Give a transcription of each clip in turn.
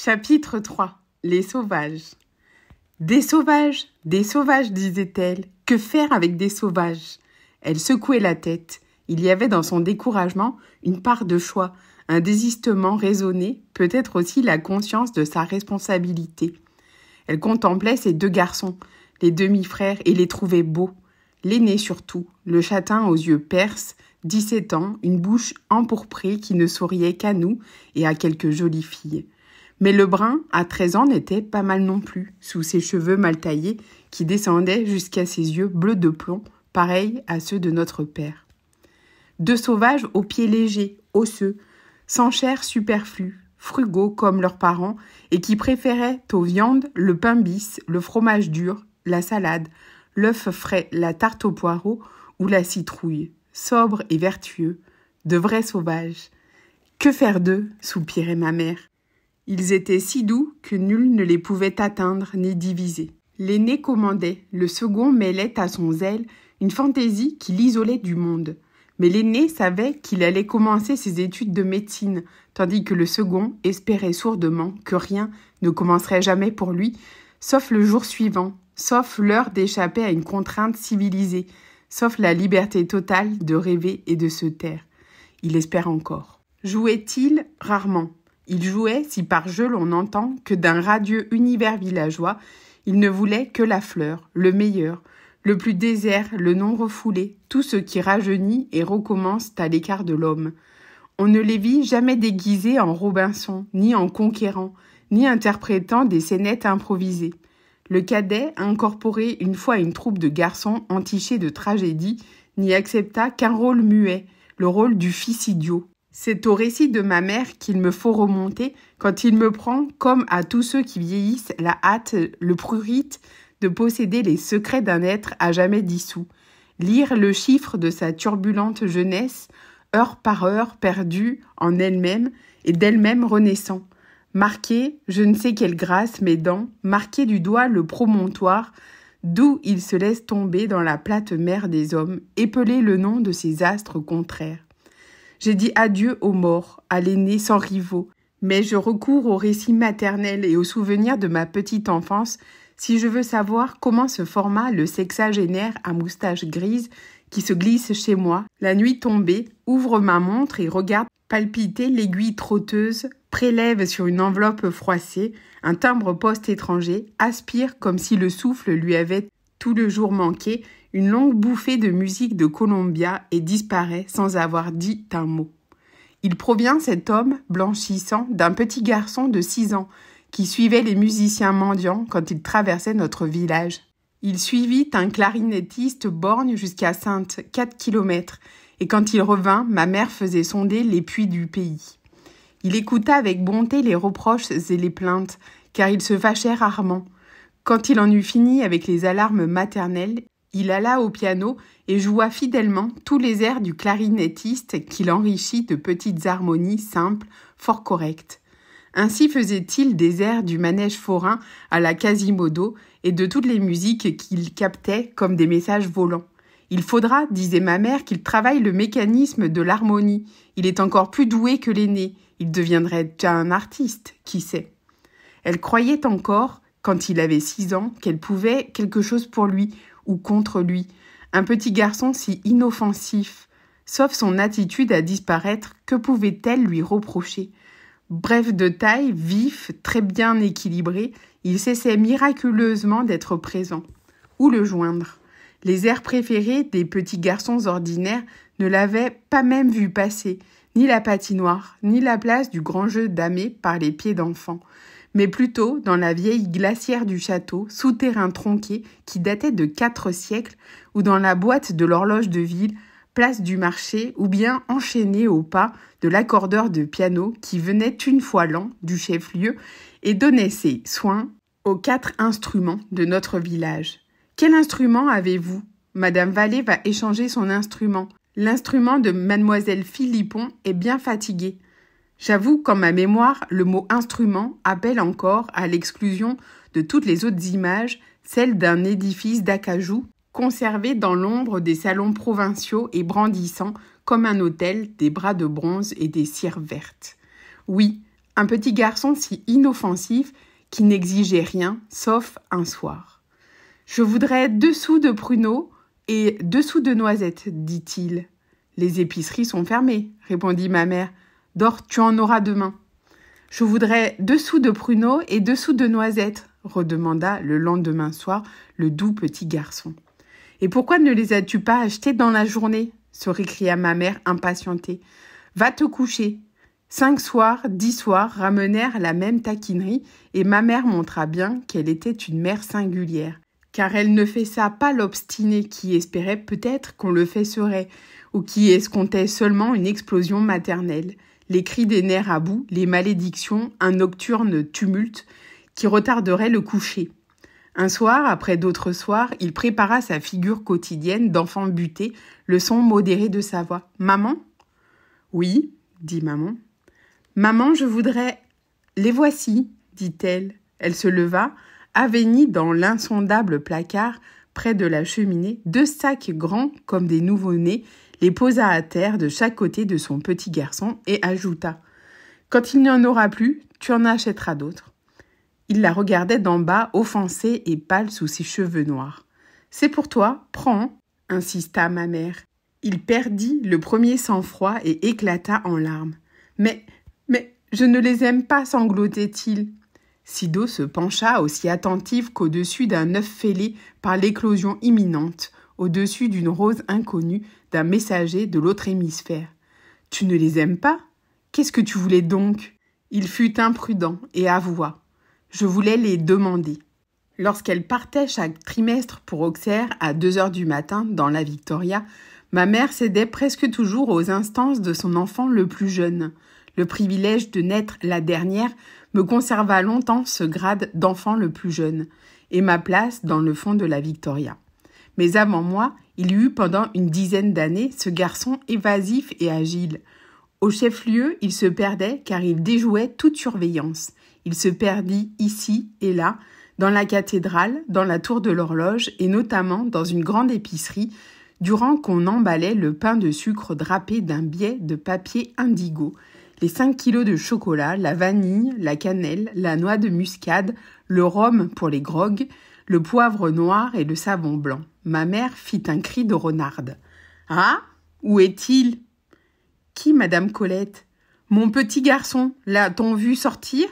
Chapitre 3. Les sauvages. Des sauvages, disait-elle. Que faire avec des sauvages? Elle secouait la tête. Il y avait dans son découragement une part de choix, un désistement raisonné, peut-être aussi la conscience de sa responsabilité. Elle contemplait ses deux garçons, les demi-frères, et les trouvait beaux. L'aîné surtout, le châtain aux yeux perses, 17 ans, une bouche empourprée qui ne souriait qu'à nous et à quelques jolies filles. Mais le brun, à 13 ans, n'était pas mal non plus, sous ses cheveux mal taillés qui descendaient jusqu'à ses yeux bleus de plomb, pareils à ceux de notre père. Deux sauvages aux pieds légers, osseux, sans chair superflue, frugaux comme leurs parents et qui préféraient aux viandes le pain bis, le fromage dur, la salade, l'œuf frais, la tarte aux poireaux ou la citrouille, sobres et vertueux, de vrais sauvages. Que faire d'eux, soupirait ma mère. Ils étaient si doux que nul ne les pouvait atteindre ni diviser. L'aîné commandait, le second mêlait à son zèle une fantaisie qui l'isolait du monde. Mais l'aîné savait qu'il allait commencer ses études de médecine, tandis que le second espérait sourdement que rien ne commencerait jamais pour lui, sauf le jour suivant, sauf l'heure d'échapper à une contrainte civilisée, sauf la liberté totale de rêver et de se taire. Il espère encore. Jouait-il? Rarement. Il jouait, si par jeu l'on n'entend que d'un radieux univers villageois, il ne voulait que la fleur, le meilleur, le plus désert, le non refoulé, tout ce qui rajeunit et recommence à l'écart de l'homme. On ne les vit jamais déguisés en Robinson, ni en conquérant, ni interprétant des scénettes improvisées. Le cadet, incorporé une fois à une troupe de garçons entichés de tragédie, n'y accepta qu'un rôle muet, le rôle du fils idiot. C'est au récit de ma mère qu'il me faut remonter quand il me prend, comme à tous ceux qui vieillissent, la hâte, le prurite, de posséder les secrets d'un être à jamais dissous. Lire le chiffre de sa turbulente jeunesse, heure par heure perdue en elle-même et d'elle-même renaissant. Marquer, je ne sais quelle grâce, mes dents, marquer du doigt le promontoire, d'où il se laisse tomber dans la plate mer des hommes, épeler le nom de ses astres contraires. J'ai dit adieu aux morts, à l'aîné sans rivaux, mais je recours au récit maternel et aux souvenirs de ma petite enfance si je veux savoir comment se forma le sexagénaire à moustache grise qui se glisse chez moi, la nuit tombée, ouvre ma montre et regarde palpiter l'aiguille trotteuse, prélève sur une enveloppe froissée un timbre-poste étranger, aspire comme si le souffle lui avait tout le jour manqué, une longue bouffée de musique de Columbia et disparaît sans avoir dit un mot. Il provient, cet homme, blanchissant, d'un petit garçon de 6 ans qui suivait les musiciens mendiants quand ils traversaient notre village. Il suivit un clarinettiste borgne jusqu'à Saintes, 4 kilomètres, et quand il revint, ma mère faisait sonder les puits du pays. Il écouta avec bonté les reproches et les plaintes, car il se fâchait rarement. Quand il en eut fini avec les alarmes maternelles, il alla au piano et joua fidèlement tous les airs du clarinettiste qu'il enrichit de petites harmonies simples, fort correctes. Ainsi faisait-il des airs du manège forain à la Quasimodo et de toutes les musiques qu'il captait comme des messages volants. Il faudra, disait ma mère, qu'il travaille le mécanisme de l'harmonie. Il est encore plus doué que l'aîné. Il deviendrait déjà un artiste, qui sait. Elle croyait encore, quand il avait 6 ans, qu'elle pouvait quelque chose pour lui ou contre lui. Un petit garçon si inoffensif. Sauf son attitude à disparaître, que pouvait-elle lui reprocher? Bref de taille, vif, très bien équilibré, il cessait miraculeusement d'être présent. Où le joindre? Les airs préférés des petits garçons ordinaires ne l'avaient pas même vu passer, ni la patinoire, ni la place du grand jeu damé par les pieds d'enfant, mais plutôt dans la vieille glacière du château, souterrain tronqué qui datait de 4 siècles, ou dans la boîte de l'horloge de ville, place du marché, ou bien enchaîné au pas de l'accordeur de piano qui venait une fois l'an du chef-lieu et donnait ses soins aux 4 instruments de notre village. Quel instrument avez-vous? Madame Vallée va échanger son instrument. L'instrument de mademoiselle Philippon est bien fatigué. J'avoue qu'en ma mémoire, le mot « instrument » appelle encore, à l'exclusion de toutes les autres images, celle d'un édifice d'acajou conservé dans l'ombre des salons provinciaux et brandissant, comme un autel, des bras de bronze et des cires vertes. Oui, Un petit garçon si inoffensif qui n'exigeait rien, sauf un soir. « Je voudrais 2 sous de pruneaux et 2 sous de noisettes, dit-il. « Les épiceries sont fermées, répondit ma mère. « Dors, tu en auras demain. »« Je voudrais 2 sous de pruneaux et 2 sous de noisettes, redemanda le lendemain soir le doux petit garçon. « Et pourquoi ne les as-tu pas achetés dans la journée ?» se récria ma mère impatientée. « Va te coucher. » 5 soirs, 10 soirs ramenèrent la même taquinerie et ma mère montra bien qu'elle était une mère singulière, car elle ne fessa pas l'obstinée qui espérait peut-être qu'on le fesserait ou qui escomptait seulement une explosion maternelle, les cris des nerfs à bout, les malédictions, un nocturne tumulte qui retarderait le coucher. Un soir, après d'autres soirs, il prépara sa figure quotidienne d'enfant buté, le son modéré de sa voix. « Maman ?»« Oui, dit maman. »« Maman, je voudrais... »« Les voici, dit-elle. » Elle se leva, aveignit dans l'insondable placard, près de la cheminée, 2 sacs grands comme des nouveau-nés, les posa à terre de chaque côté de son petit garçon et ajouta « Quand il n'y en aura plus, tu en achèteras d'autres. » Il la regardait d'en bas, offensée et pâle sous ses cheveux noirs. « C'est pour toi, prends !» insista ma mère. Il perdit le premier sang-froid et éclata en larmes. « Mais, je ne les aime pas, sanglotait-il. » Sido se pencha aussi attentive qu'au-dessus d'un œuf fêlé par l'éclosion imminente, au-dessus d'une rose inconnue, d'un messager de l'autre hémisphère. « Tu ne les aimes pas ? Qu'est-ce que tu voulais donc ?» Il fut imprudent et avoua. « Je voulais les demander. » Lorsqu'elle partait chaque trimestre pour Auxerre à 2h du matin dans la Victoria, ma mère cédait presque toujours aux instances de son enfant le plus jeune. Le privilège de naître la dernière me conserva longtemps ce grade d'enfant le plus jeune et ma place dans le fond de la Victoria. Mais avant moi, il y eut pendant une dizaine d'années ce garçon évasif et agile. Au chef-lieu, il se perdait car il déjouait toute surveillance. Il se perdit ici et là, dans la cathédrale, dans la tour de l'horloge et notamment dans une grande épicerie, durant qu'on emballait le pain de sucre drapé d'un biais de papier indigo, les 5 kilos de chocolat, la vanille, la cannelle, la noix de muscade, le rhum pour les grogs, le poivre noir et le savon blanc. Ma mère fit un cri de renarde. « Ah, où est-il ?»« Qui, Madame Colette ? Mon petit garçon, l'a-t-on vu sortir ?»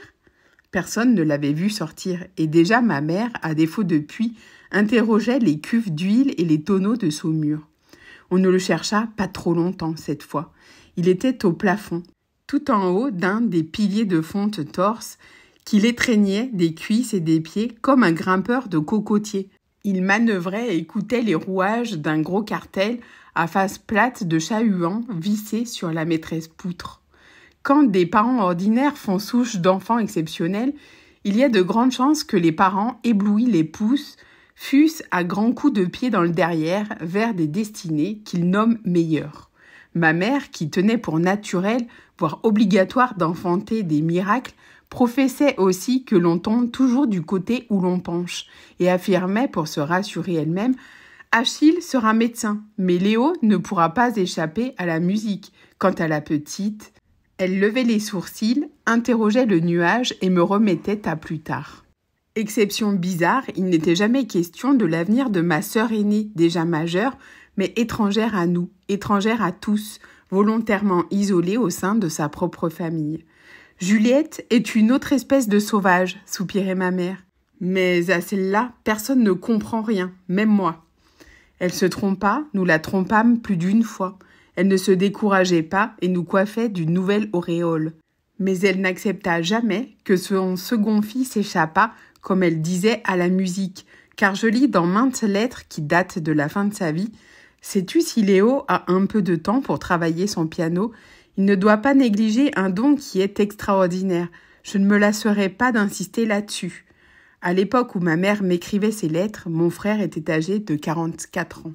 Personne ne l'avait vu sortir, et déjà ma mère, à défaut de puits, interrogeait les cuves d'huile et les tonneaux de saumure. On ne le chercha pas trop longtemps cette fois. Il était au plafond, tout en haut d'un des piliers de fonte torse qui l'étreignait des cuisses et des pieds comme un grimpeur de cocotier. Il manœuvrait et écoutait les rouages d'un gros cartel à face plate de chat-huant vissé sur la maîtresse poutre. Quand des parents ordinaires font souche d'enfants exceptionnels, il y a de grandes chances que les parents, éblouis les poussent, fussent à grands coups de pied dans le derrière vers des destinées qu'ils nomment meilleures. Ma mère, qui tenait pour naturel, voire obligatoire d'enfanter des miracles, professait aussi que l'on tombe toujours du côté où l'on penche et affirmait pour se rassurer elle-même « Achille sera médecin, mais Léo ne pourra pas échapper à la musique. Quant à la petite... » Elle levait les sourcils, interrogeait le nuage et me remettait à plus tard. Exception bizarre, il n'était jamais question de l'avenir de ma sœur aînée, déjà majeure, mais étrangère à nous, étrangère à tous, volontairement isolée au sein de sa propre famille. « Juliette est une autre espèce de sauvage, » soupirait ma mère. Mais à celle-là, personne ne comprend rien, même moi. Elle se trompa, nous la trompâmes plus d'une fois. Elle ne se décourageait pas et nous coiffait d'une nouvelle auréole. Mais elle n'accepta jamais que son second fils échappât, comme elle disait, à la musique, car je lis dans maintes lettres qui datent de la fin de sa vie « Sais-tu si Léo a un peu de temps pour travailler son piano ? Il ne doit pas négliger un don qui est extraordinaire. Je ne me lasserai pas d'insister là-dessus. » À l'époque où ma mère m'écrivait ces lettres, mon frère était âgé de 44 ans.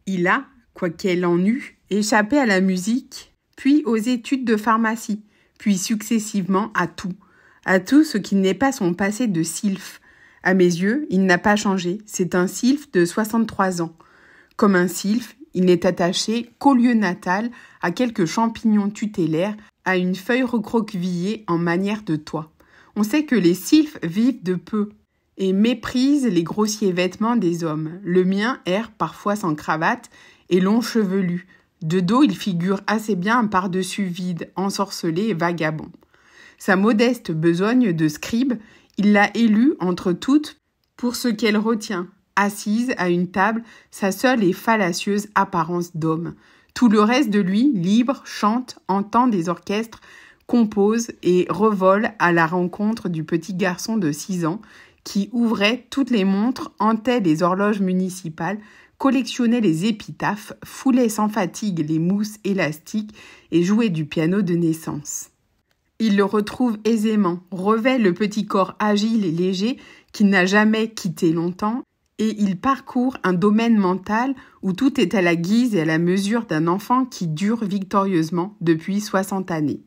Il a, quoiqu'elle en eût, échappé à la musique, puis aux études de pharmacie, puis successivement à tout ce qui n'est pas son passé de sylphe. À mes yeux, il n'a pas changé, c'est un sylphe de 63 ans. Comme un sylphe, il n'est attaché qu'au lieu natal, à quelques champignons tutélaires, a une feuille recroquevillée en manière de toit. On sait que les sylphes vivent de peu et méprisent les grossiers vêtements des hommes. Le mien erre parfois sans cravate et long chevelu. De dos, il figure assez bien un par-dessus vide, ensorcelé et vagabond. Sa modeste besogne de scribe, il l'a élue entre toutes pour ce qu'elle retient, assise à une table, sa seule et fallacieuse apparence d'homme. Tout le reste de lui, libre, chante, entend des orchestres, compose et revole à la rencontre du petit garçon de 6 ans qui ouvrait toutes les montres, hantait les horloges municipales, collectionnait les épitaphes, foulait sans fatigue les mousses élastiques et jouait du piano de naissance. Il le retrouve aisément, revêt le petit corps agile et léger qu'il n'a jamais quitté longtemps, et il parcourt un domaine mental où tout est à la guise et à la mesure d'un enfant qui dure victorieusement depuis 60 années.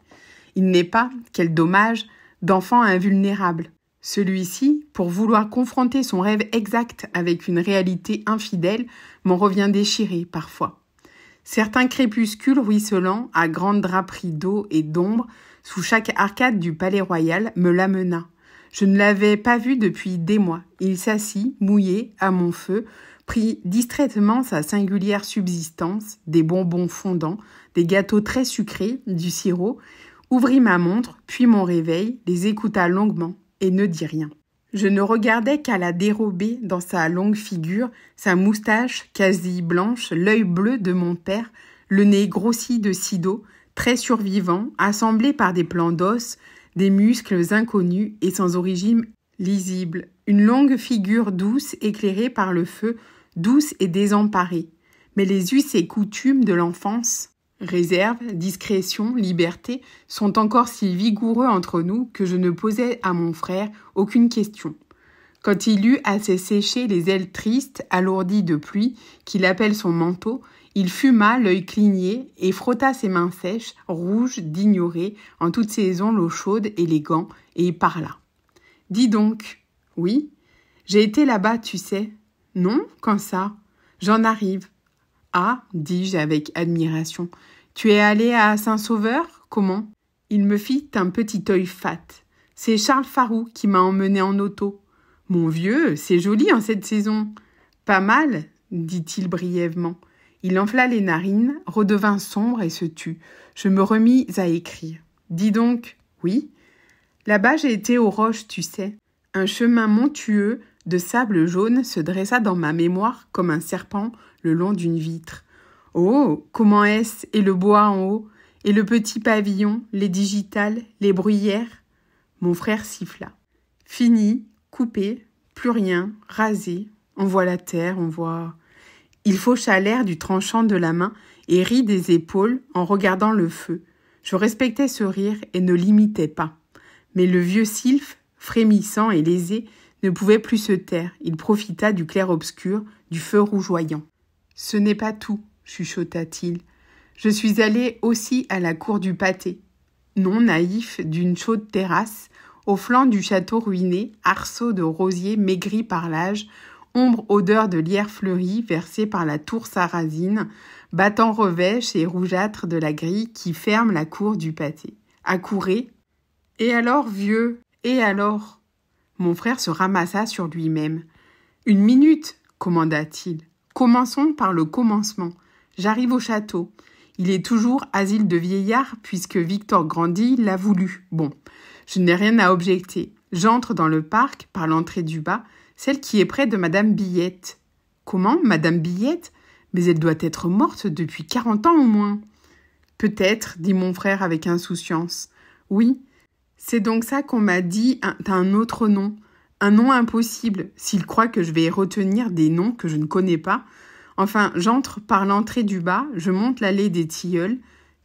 Il n'est pas, quel dommage, d'enfant invulnérable. Celui-ci, pour vouloir confronter son rêve exact avec une réalité infidèle, m'en revient déchiré parfois. Certains crépuscules ruisselants, à grandes draperies d'eau et d'ombre, sous chaque arcade du palais royal, me l'amena. Je ne l'avais pas vu depuis des mois. Il s'assit, mouillé, à mon feu, prit distraitement sa singulière subsistance, des bonbons fondants, des gâteaux très sucrés, du sirop, ouvrit ma montre, puis mon réveil, les écouta longuement et ne dit rien. Je ne regardais qu'à la dérobée dans sa longue figure, sa moustache quasi blanche, l'œil bleu de mon père, le nez grossi de sido, très survivant, assemblé par des plans d'os, des muscles inconnus et sans origine lisible. Une longue figure douce, éclairée par le feu, douce et désemparée. Mais les us et coutumes de l'enfance, réserve, discrétion, liberté, sont encore si vigoureux entre nous que je ne posais à mon frère aucune question. Quand il eut assez séché les ailes tristes, alourdies de pluie, qu'il appelle son manteau, il fuma l'œil cligné et frotta ses mains sèches, rouges, d'ignorer, en toute saison, l'eau chaude et les gants, et il parla. « Dis donc. »« Oui. J'ai été là-bas, tu sais. »« Non, quand ça ? » ?»« J'en arrive. »« Ah, dis-je avec admiration. Tu es allé à Saint-Sauveur ? Comment ? » Il me fit un petit œil fat. « C'est Charles Farou qui m'a emmené en auto. »« Mon vieux, c'est joli en cette saison. »« Pas mal, dit-il brièvement. Il enfla les narines, redevint sombre et se tut. Je me remis à écrire. « Dis donc. »« Oui. » Là-bas, j'ai été aux roches, tu sais. Un chemin montueux de sable jaune se dressa dans ma mémoire comme un serpent le long d'une vitre. Oh, comment est-ce ? Et le bois en haut ? Et le petit pavillon, les digitales, les bruyères ? Mon frère siffla. Fini, coupé, plus rien, rasé. On voit la terre, on voit... Il faucha l'air du tranchant de la main et rit des épaules en regardant le feu. Je respectais ce rire et ne l'imitais pas. Mais le vieux sylphe, frémissant et lésé, ne pouvait plus se taire. Il profita du clair-obscur, du feu rougeoyant. « Ce n'est pas tout, » chuchota-t-il. « Je suis allé aussi à la cour du pâté. Non naïf d'une chaude terrasse, au flanc du château ruiné, arceau de rosiers maigris par l'âge, ombre odeur de lierre fleuri versée par la tour sarrasine, battant revêche et rougeâtre de la grille qui ferme la cour du pâté. Accourez. Et alors, vieux, et alors ? Mon frère se ramassa sur lui-même. Une minute, commanda-t-il. Commençons par le commencement. J'arrive au château. Il est toujours asile de vieillards puisque Victor Grandi l'a voulu. Bon, je n'ai rien à objecter. J'entre dans le parc par l'entrée du bas, celle qui est près de Madame Billette. Comment, Madame Billette ? Mais elle doit être morte depuis 40 ans au moins. Peut-être, dit mon frère avec insouciance. Oui, c'est donc ça qu'on m'a dit d'un autre nom. Un nom impossible, s'il croit que je vais retenir des noms que je ne connais pas. Enfin, j'entre par l'entrée du bas, je monte l'allée des tilleuls.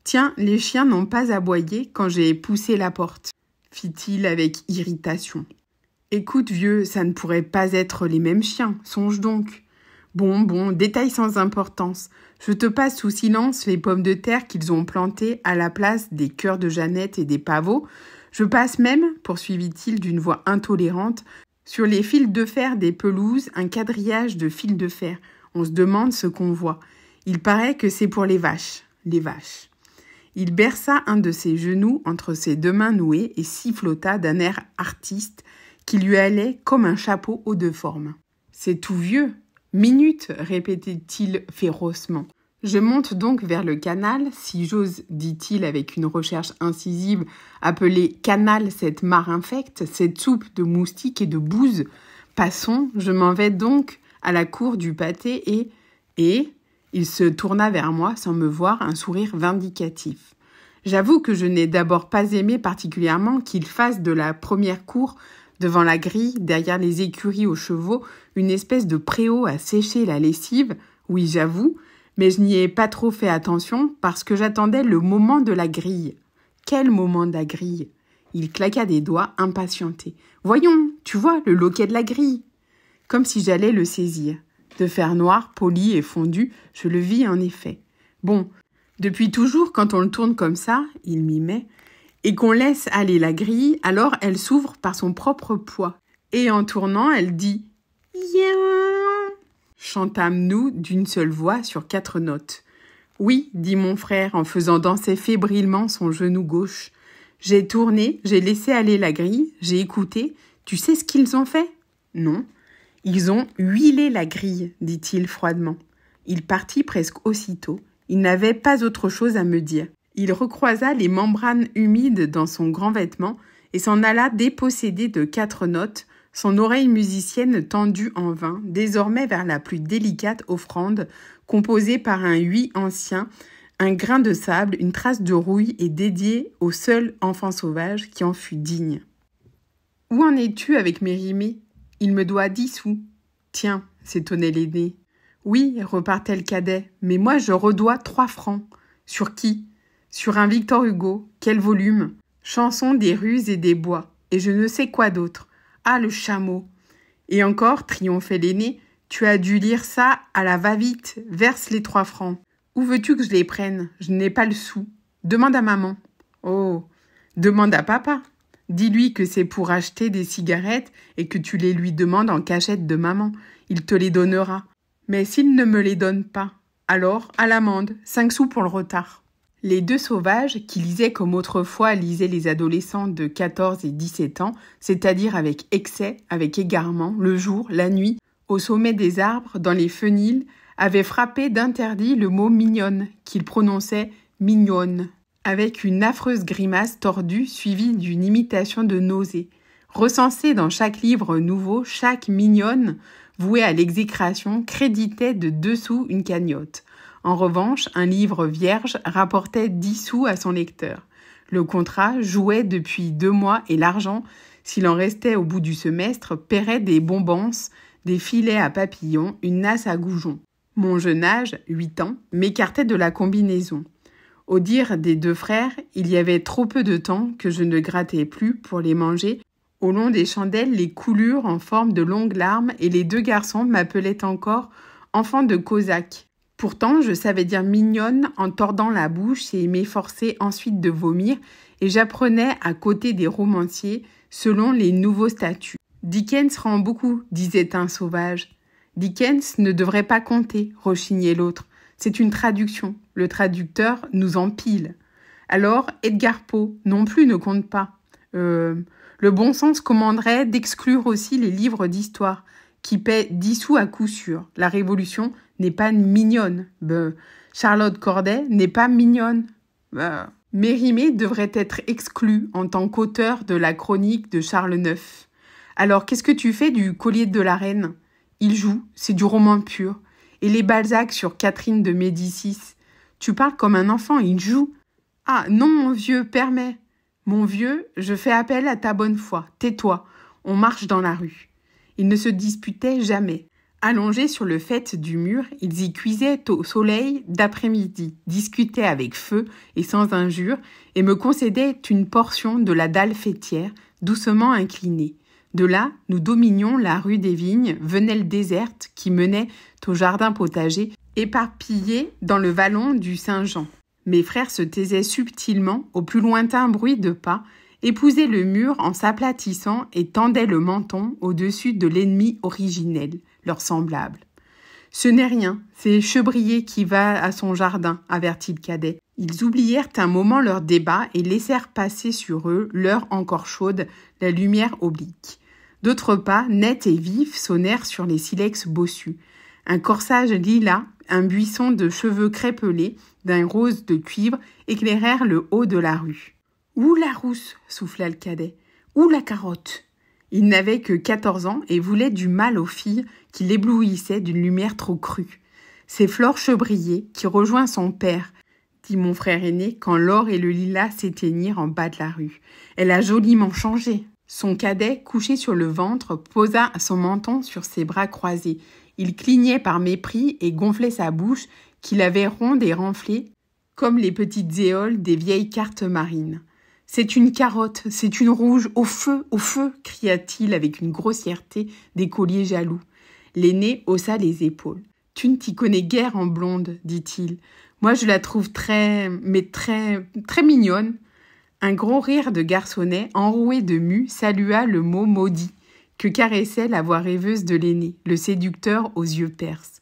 Tiens, les chiens n'ont pas aboyé quand j'ai poussé la porte, fit-il avec irritation. Écoute, vieux, ça ne pourrait pas être les mêmes chiens, songe donc. Bon, détail sans importance. Je te passe sous silence les pommes de terre qu'ils ont plantées à la place des cœurs de Jeannette et des pavots. Je passe même, poursuivit-il d'une voix intolérante, sur les fils de fer des pelouses, un quadrillage de fils de fer. On se demande ce qu'on voit. Il paraît que c'est pour les vaches. Les vaches. Il berça un de ses genoux entre ses deux mains nouées et sifflota d'un air artiste qui lui allait comme un chapeau aux deux formes. « C'est tout vieux. Minute, répétait-il férocement. Je monte donc vers le canal, si j'ose, dit-il avec une recherche incisive, appeler canal cette mare infecte, cette soupe de moustiques et de bouse. Passons, je m'en vais donc à la cour du pâté et... Il se tourna vers moi sans me voir, un sourire vindicatif. J'avoue que je n'ai d'abord pas aimé particulièrement qu'il fasse de la première cour, devant la grille, derrière les écuries aux chevaux, une espèce de préau à sécher la lessive. Oui, j'avoue, mais je n'y ai pas trop fait attention parce que j'attendais le moment de la grille. Quel moment de la grille ? Il claqua des doigts, impatienté. « Voyons, tu vois, le loquet de la grille !» Comme si j'allais le saisir. De fer noir, poli et fondu, je le vis en effet. Bon, depuis toujours, quand on le tourne comme ça, il m'y met, et qu'on laisse aller la grille, alors elle s'ouvre par son propre poids. Et en tournant, elle dit « Yaouh !» Chantâmes-nous d'une seule voix sur 4 notes. « Oui, dit mon frère en faisant danser fébrilement son genou gauche. J'ai tourné, j'ai laissé aller la grille, j'ai écouté. Tu sais ce qu'ils ont fait ? Non. Ils ont huilé la grille, dit-il froidement. Il partit presque aussitôt. Il n'avait pas autre chose à me dire. Il recroisa les membranes humides dans son grand vêtement et s'en alla dépossédé de 4 notes, son oreille musicienne tendue en vain, désormais vers la plus délicate offrande, composée par un huit ancien, un grain de sable, une trace de rouille et dédiée au seul enfant sauvage qui en fut digne. « Où en es-tu avec Mérimée ? Il me doit 10 sous. » « Tiens, » s'étonnait l'aîné. « Oui, repartait le cadet, mais moi je redois 3 francs. » « Sur qui ? » ?»« Sur un Victor Hugo. Quel volume ? Chanson des rues et des bois. Et je ne sais quoi d'autre. Ah, le chameau !» « Et encore, triomphait l'aîné, tu as dû lire ça à la va-vite. Verse les 3 francs. »« Où veux-tu que je les prenne ? Je n'ai pas le sou. Demande à maman. »« Oh, demande à papa. Dis-lui que c'est pour acheter des cigarettes et que tu les lui demandes en cachette de maman. Il te les donnera. Mais s'il ne me les donne pas, alors, à l'amende, 5 sous pour le retard. » Les 2 sauvages, qui lisaient comme autrefois lisaient les adolescents de 14 et 17 ans, c'est-à-dire avec excès, avec égarement, le jour, la nuit, au sommet des arbres, dans les fenils, avaient frappé d'interdit le mot « mignonne » qu'ils prononçaient « mignonne ». Avec une affreuse grimace tordue suivie d'une imitation de nausée. Recensée dans chaque livre nouveau, chaque mignonne, vouée à l'exécration, créditait de 2 sous une cagnotte. En revanche, un livre vierge rapportait 10 sous à son lecteur. Le contrat jouait depuis 2 mois et l'argent, s'il en restait au bout du semestre, paierait des bonbonces, des filets à papillons, une nasse à goujons. Mon jeune âge, 8 ans, m'écartait de la combinaison. Au dire des 2 frères, il y avait trop peu de temps que je ne grattais plus pour les manger. Au long des chandelles, les coulures en forme de longues larmes et les 2 garçons m'appelaient encore « enfant de cosaque ». Pourtant, je savais dire « mignonne » en tordant la bouche et m'efforçais ensuite de vomir et j'apprenais à côté des romanciers selon les nouveaux statuts. « Dickens rend beaucoup », disait un sauvage. « Dickens ne devrait pas compter », rechignait l'autre. C'est une traduction. Le traducteur nous empile. Alors, Edgar Poe non plus ne compte pas. Le bon sens commanderait d'exclure aussi les livres d'histoire, qui paient 10 sous à coup sûr. La Révolution n'est pas mignonne. Charlotte Corday n'est pas mignonne. Mérimée devrait être exclu en tant qu'auteur de la chronique de Charles IX. Alors, qu'est-ce que tu fais du collier de la reine ? Il joue, c'est du roman pur. Et les Balzac sur Catherine de Médicis. Tu parles comme un enfant, il joue. Ah non, mon vieux, permets. Mon vieux, je fais appel à ta bonne foi. Tais-toi, on marche dans la rue. Ils ne se disputaient jamais. Allongés sur le faîte du mur, ils y cuisaient au soleil d'après-midi, discutaient avec feu et sans injure, et me concédaient une portion de la dalle faîtière, doucement inclinée. De là, nous dominions la rue des Vignes, venelle déserte qui menait au jardin potager, éparpillé dans le vallon du Saint-Jean. Mes frères se taisaient subtilement au plus lointain bruit de pas, épousaient le mur en s'aplatissant et tendaient le menton au-dessus de l'ennemi originel, leur semblable. « Ce n'est rien, c'est Chebrier qui va à son jardin, » avertit le cadet. Ils oublièrent un moment leur débat et laissèrent passer sur eux, l'heure encore chaude, la lumière oblique. D'autres pas, nets et vifs, sonnèrent sur les silex bossus. Un corsage lilas, un buisson de cheveux crépelés, d'un rose de cuivre, éclairèrent le haut de la rue. « Où la rousse ?» souffla le cadet. « Où la carotte ?» Il n'avait que 14 ans et voulait du mal aux filles qui l'éblouissaient d'une lumière trop crue. « C'est Flore Chebrier qui rejoint son père, » dit mon frère aîné quand l'or et le lilas s'éteignirent en bas de la rue. « Elle a joliment changé. » Son cadet, couché sur le ventre, posa son menton sur ses bras croisés. Il clignait par mépris et gonflait sa bouche, qu'il avait ronde et renflée, comme les petites éoles des vieilles cartes marines. « C'est une carotte, c'est une rouge, au feu, cria-t-il avec une grossièreté d'écolier jaloux. L'aîné haussa les épaules. « Tu ne t'y connais guère en blonde, dit-il. Moi, je la trouve très mignonne. » Un gros rire de garçonnet, enroué de mue, salua le mot maudit, que caressait la voix rêveuse de l'aîné, le séducteur aux yeux perses.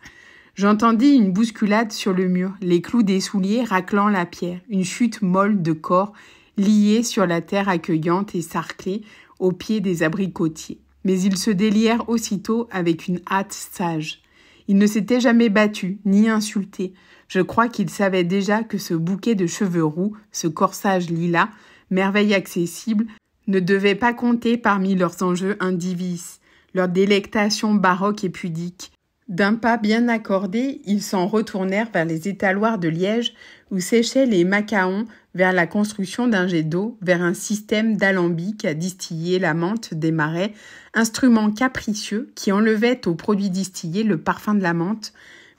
J'entendis une bousculade sur le mur, les clous des souliers raclant la pierre, une chute molle de corps liés sur la terre accueillante et sarclée au pied des abricotiers. Mais ils se délièrent aussitôt avec une hâte sage. Ils ne s'étaient jamais battus, ni insultés. Je crois qu'ils savaient déjà que ce bouquet de cheveux roux, ce corsage lilas, merveille accessible, ne devait pas compter parmi leurs enjeux indivis, leur délectation baroque et pudique. D'un pas bien accordé, ils s'en retournèrent vers les étaloirs de liège où séchaient les macaons, vers la construction d'un jet d'eau, vers un système d'alambic à distiller la menthe des marais, instrument capricieux qui enlevait au produit distillé le parfum de la menthe,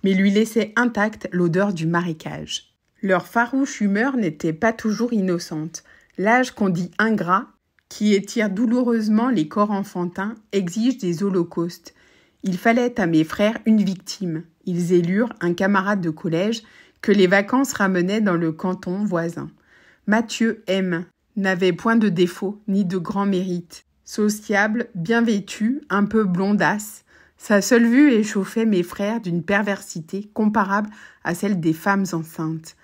mais lui laissait intacte l'odeur du marécage. Leur farouche humeur n'était pas toujours innocente. L'âge qu'on dit ingrat, qui étire douloureusement les corps enfantins, exige des holocaustes. Il fallait à mes frères une victime. Ils élurent un camarade de collège que les vacances ramenaient dans le canton voisin. Mathieu M. n'avait point de défaut ni de grand mérite. Sociable, bien vêtu, un peu blondasse, sa seule vue échauffait mes frères d'une perversité comparable à celle des femmes enceintes.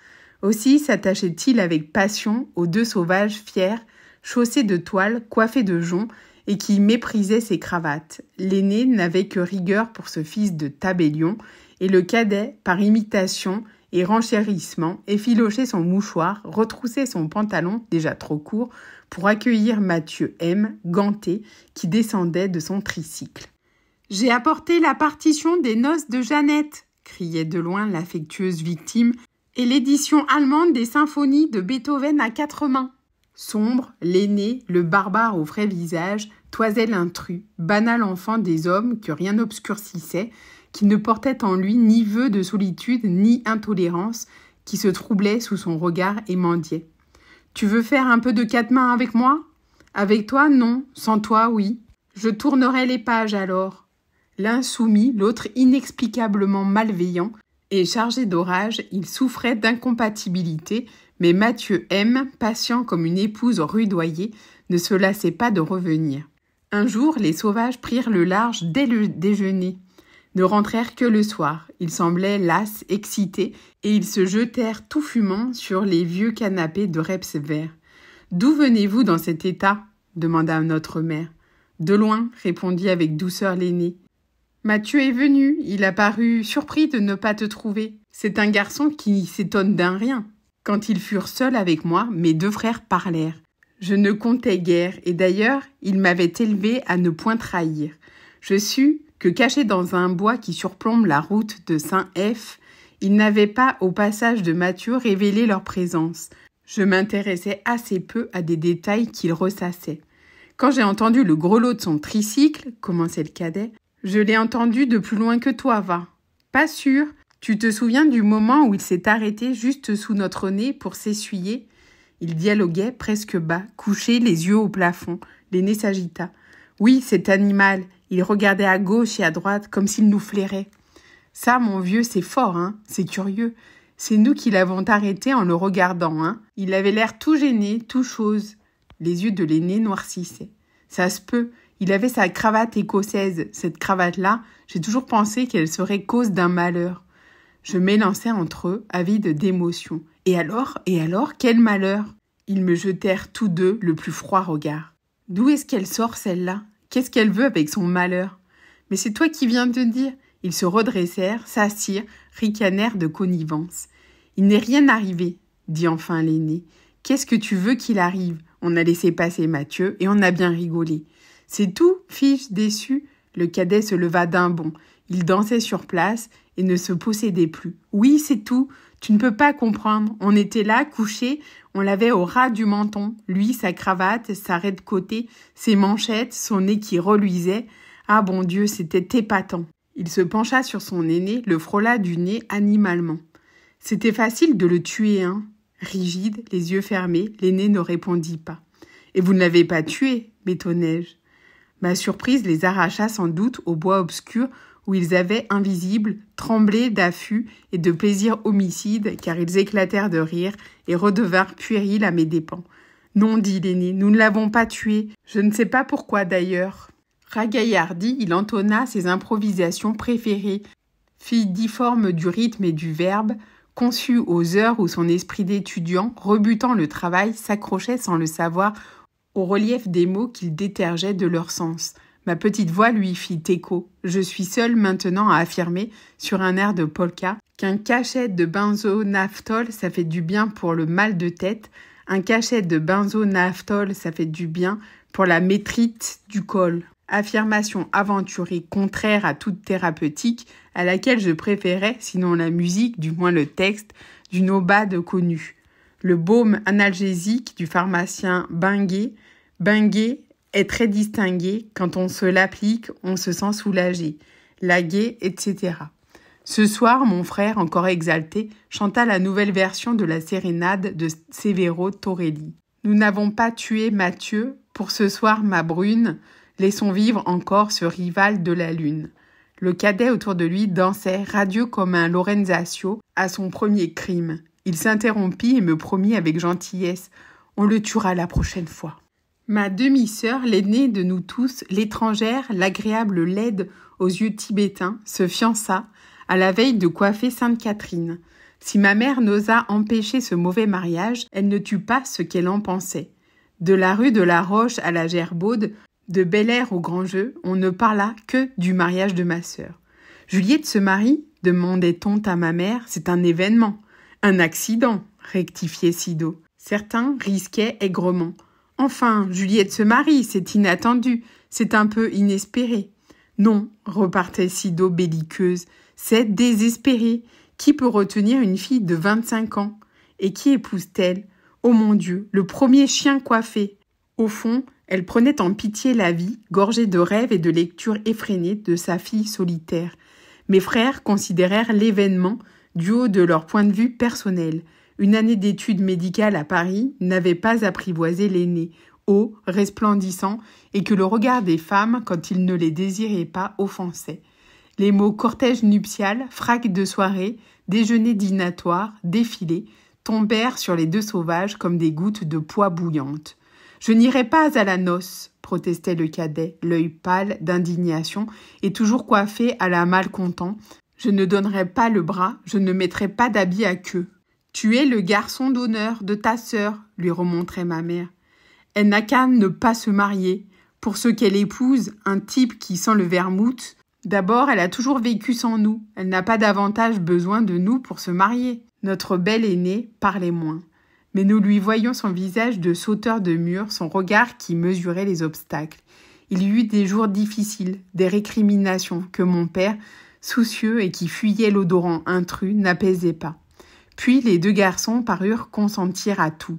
Aussi s'attachait-il avec passion aux deux sauvages fiers, chaussés de toile, coiffés de joncs, et qui méprisaient ses cravates. L'aîné n'avait que rigueur pour ce fils de tabellion, et le cadet, par imitation et renchérissement, effilochait son mouchoir, retroussait son pantalon, déjà trop court, pour accueillir Mathieu M., ganté, qui descendait de son tricycle. « J'ai apporté la partition des noces de Jeannette !» criait de loin l'affectueuse victime, et l'édition allemande des symphonies de Beethoven à 4 mains. Sombre, l'aîné, le barbare au vrai visage, toisait l'intrus, banal enfant des hommes que rien n'obscurcissait, qui ne portait en lui ni vœu de solitude ni intolérance, qui se troublait sous son regard et mendiait. « Tu veux faire un peu de 4 mains avec moi ? Avec toi, non. Sans toi, oui. Je tournerai les pages alors. » L'un soumis, l'autre inexplicablement malveillant, et chargé d'orage, il souffrait d'incompatibilité, mais Mathieu M., patient comme une épouse rudoyée, ne se lassait pas de revenir. Un jour, les sauvages prirent le large dès le déjeuner, ne rentrèrent que le soir. Ils semblaient las, excités, et ils se jetèrent tout fumants sur les vieux canapés de reps verts. « D'où venez-vous dans cet état ?» demanda notre mère. « De loin, » répondit avec douceur l'aîné. Mathieu est venu, il a paru surpris de ne pas te trouver. C'est un garçon qui s'étonne d'un rien. Quand ils furent seuls avec moi, mes 2 frères parlèrent. Je ne comptais guère, et d'ailleurs, ils m'avaient élevé à ne point trahir. Je sus que, cachés dans un bois qui surplombe la route de Saint-F, ils n'avaient pas, au passage de Mathieu, révélé leur présence. Je m'intéressais assez peu à des détails qu'ils ressassaient. Quand j'ai entendu le grelot de son tricycle, commençait le cadet, je l'ai entendu de plus loin que toi, va. Pas sûr. Tu te souviens du moment où il s'est arrêté juste sous notre nez pour s'essuyer ? Il dialoguait presque bas, couché, les yeux au plafond. L'aîné s'agita. Oui, cet animal. Il regardait à gauche et à droite comme s'il nous flairait. Ça, mon vieux, c'est fort, hein. C'est curieux. C'est nous qui l'avons arrêté en le regardant, hein. Il avait l'air tout gêné, tout chose. Les yeux de l'aîné noircissaient. Ça se peut. Il avait sa cravate écossaise. Cette cravate-là, j'ai toujours pensé qu'elle serait cause d'un malheur. Je m'élançai entre eux, avide d'émotion. Et alors, quel malheur !» Ils me jetèrent tous deux le plus froid regard. « D'où est-ce qu'elle sort, celle-là ? Qu'est-ce qu'elle veut avec son malheur ? Mais c'est toi qui viens de dire. » Ils se redressèrent, s'assirent, ricanèrent de connivence. « Il n'est rien arrivé, » dit enfin l'aîné. « Qu'est-ce que tu veux qu'il arrive ? On a laissé passer Mathieu et on a bien rigolé. »« C'est tout, fis-je déçu ?» Le cadet se leva d'un bond. Il dansait sur place et ne se possédait plus. « Oui, c'est tout. Tu ne peux pas comprendre. On était là, couchés, on l'avait au ras du menton. Lui, sa cravate, sa raie de côté, ses manchettes, son nez qui reluisait. Ah bon Dieu, c'était épatant. » Il se pencha sur son aîné, le frôla du nez animalement. « C'était facile de le tuer, hein ?» Rigide, les yeux fermés, l'aîné ne répondit pas. « Et vous ne l'avez pas tué ?» m'étonnai-je. Ma surprise les arracha sans doute au bois obscur où ils avaient, invisibles, tremblé d'affût et de plaisir homicide, car ils éclatèrent de rire et redevinrent puérils à mes dépens. « Non, dit l'aîné, nous ne l'avons pas tué. Je ne sais pas pourquoi d'ailleurs. » Ragaillardi, il entonna ses improvisations préférées, fille difforme du rythme et du verbe, conçue aux heures où son esprit d'étudiant, rebutant le travail, s'accrochait sans le savoir au relief des mots qu'il détergeait de leur sens. Ma petite voix lui fit écho. Je suis seule maintenant à affirmer, sur un air de polka, qu'un cachet de benzonaphthol, ça fait du bien pour le mal de tête. Un cachet de benzonaphthol, ça fait du bien pour la métrite du col. Affirmation aventurée contraire à toute thérapeutique, à laquelle je préférais, sinon la musique, du moins le texte, d'une aubade connue. Le baume analgésique du pharmacien Benguet est très distingué. Quand on se l'applique, on se sent soulagé, lagué, etc. Ce soir, mon frère, encore exalté, chanta la nouvelle version de la sérénade de Severo Torelli. Nous n'avons pas tué Mathieu, pour ce soir ma brune, laissons vivre encore ce rival de la lune. Le cadet autour de lui dansait, radieux comme un Lorenzaccio, à son premier crime. Il s'interrompit et me promit avec gentillesse « On le tuera la prochaine fois ». Ma demi-sœur, l'aînée de nous tous, l'étrangère, l'agréable laide aux yeux tibétains, se fiança, à la veille de coiffer Sainte-Catherine. Si ma mère n'osa empêcher ce mauvais mariage, elle ne tut pas ce qu'elle en pensait. De la rue de la Roche à la Gerbaude, de Bel Air au Grand Jeu, on ne parla que du mariage de ma sœur. « Juliette se marie ?» demandait-on à ma mère. « C'est un événement. »« Un accident » rectifiait Sido. Certains risquaient aigrement. « Enfin, Juliette se marie, c'est inattendu, c'est un peu inespéré. »« Non, » repartait Sido belliqueuse, « c'est désespéré. Qui peut retenir une fille de 25 ans ? Et qui épouse-t-elle ? Oh mon Dieu, le premier chien coiffé !» Au fond, elle prenait en pitié la vie, gorgée de rêves et de lectures effrénées de sa fille solitaire. Mes frères considérèrent l'événement du haut de leur point de vue personnel. Une année d'études médicales à Paris n'avait pas apprivoisé l'aîné, haut, resplendissant, et que le regard des femmes, quand ils ne les désiraient pas, offensait. Les mots cortège nuptial, frac de soirée, déjeuner dînatoire, défilé, tombèrent sur les deux sauvages comme des gouttes de poix bouillantes. « Je n'irai pas à la noce », protestait le cadet, l'œil pâle d'indignation et toujours coiffé à la malcontent. « Je ne donnerai pas le bras, je ne mettrai pas d'habit à queue. »« Tu es le garçon d'honneur de ta sœur, » lui remontrait ma mère. « Elle n'a qu'à ne pas se marier. Pour ce qu'elle épouse, un type qui sent le vermouth, d'abord elle a toujours vécu sans nous. Elle n'a pas davantage besoin de nous pour se marier. » Notre bel aîné parlait moins. Mais nous lui voyions son visage de sauteur de mur, son regard qui mesurait les obstacles. Il y eut des jours difficiles, des récriminations que mon père, soucieux et qui fuyait l'odorant intrus, n'apaisait pas. Puis les deux garçons parurent consentir à tout.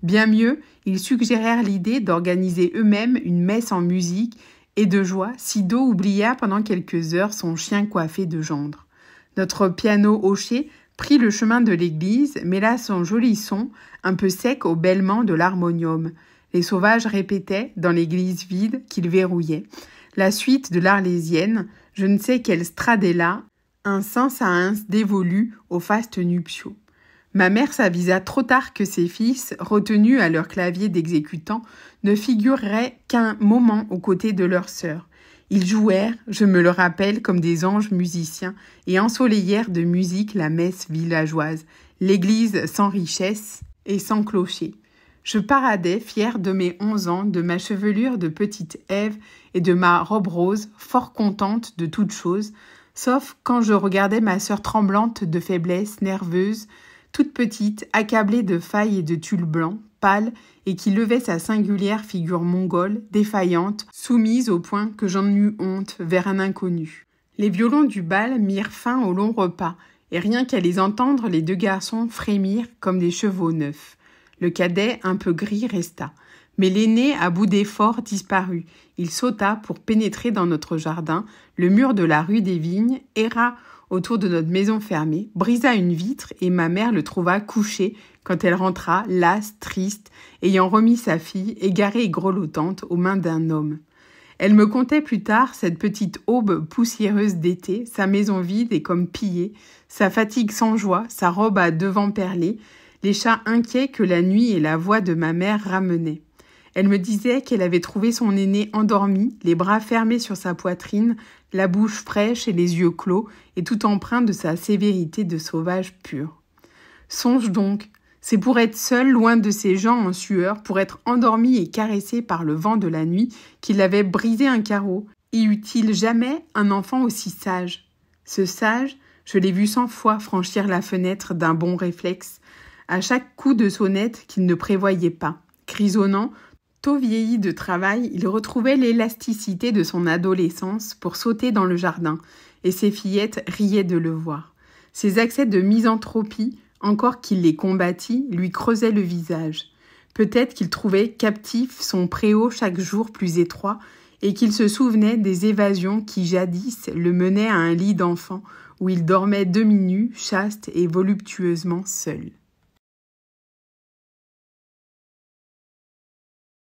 Bien mieux, ils suggérèrent l'idée d'organiser eux-mêmes une messe en musique et de joie. Sido oublia pendant quelques heures son chien coiffé de gendre. Notre piano hoché prit le chemin de l'église, mêla son joli son, un peu sec au bêlement de l'harmonium. Les sauvages répétaient, dans l'église vide, qu'ils verrouillaient. La suite de l'Arlésienne, je ne sais quel stradella, un sens à uns dévolu aux fastes nuptiaux. Ma mère s'avisa trop tard que ses fils, retenus à leur clavier d'exécutant, ne figureraient qu'un moment aux côtés de leur sœur. Ils jouèrent, je me le rappelle, comme des anges musiciens et ensoleillèrent de musique la messe villageoise. l'église sans richesse et sans clocher. Je paradais, fière de mes 11 ans, de ma chevelure de petite Ève et de ma robe rose, fort contente de toutes choses, sauf quand je regardais ma sœur tremblante de faiblesse, nerveuse, toute petite, accablée de failles et de tulle blanc, pâle, et qui levait sa singulière figure mongole, défaillante, soumise au point que j'en eus honte vers un inconnu. Les violons du bal mirent fin au long repas, et rien qu'à les entendre, les deux garçons frémirent comme des chevaux neufs. Le cadet, un peu gris, resta. Mais l'aîné, à bout d'effort, disparut. Il sauta pour pénétrer dans notre jardin, le mur de la rue des Vignes, erra autour de notre maison fermée, brisa une vitre et ma mère le trouva couché quand elle rentra, lasse, triste, ayant remis sa fille, égarée et grelottante, aux mains d'un homme. Elle me contait plus tard cette petite aube poussiéreuse d'été, sa maison vide et comme pillée, sa fatigue sans joie, sa robe à devants perlés, les chats inquiets que la nuit et la voix de ma mère ramenaient. Elle me disait qu'elle avait trouvé son aîné endormi, les bras fermés sur sa poitrine, la bouche fraîche et les yeux clos, et tout empreint de sa sévérité de sauvage pur. Songe donc, c'est pour être seul, loin de ces gens en sueur, pour être endormi et caressé par le vent de la nuit, qu'il avait brisé un carreau. Y eut-il jamais un enfant aussi sage ? Ce sage, je l'ai vu 100 fois franchir la fenêtre d'un bon réflexe, à chaque coup de sonnette qu'il ne prévoyait pas. Grisonnant, tôt vieilli de travail, il retrouvait l'élasticité de son adolescence pour sauter dans le jardin, et ses fillettes riaient de le voir. Ses accès de misanthropie, encore qu'il les combattît, lui creusaient le visage. Peut-être qu'il trouvait captif son préau chaque jour plus étroit, et qu'il se souvenait des évasions qui jadis le menaient à un lit d'enfant, où il dormait demi-nu, chaste et voluptueusement seul.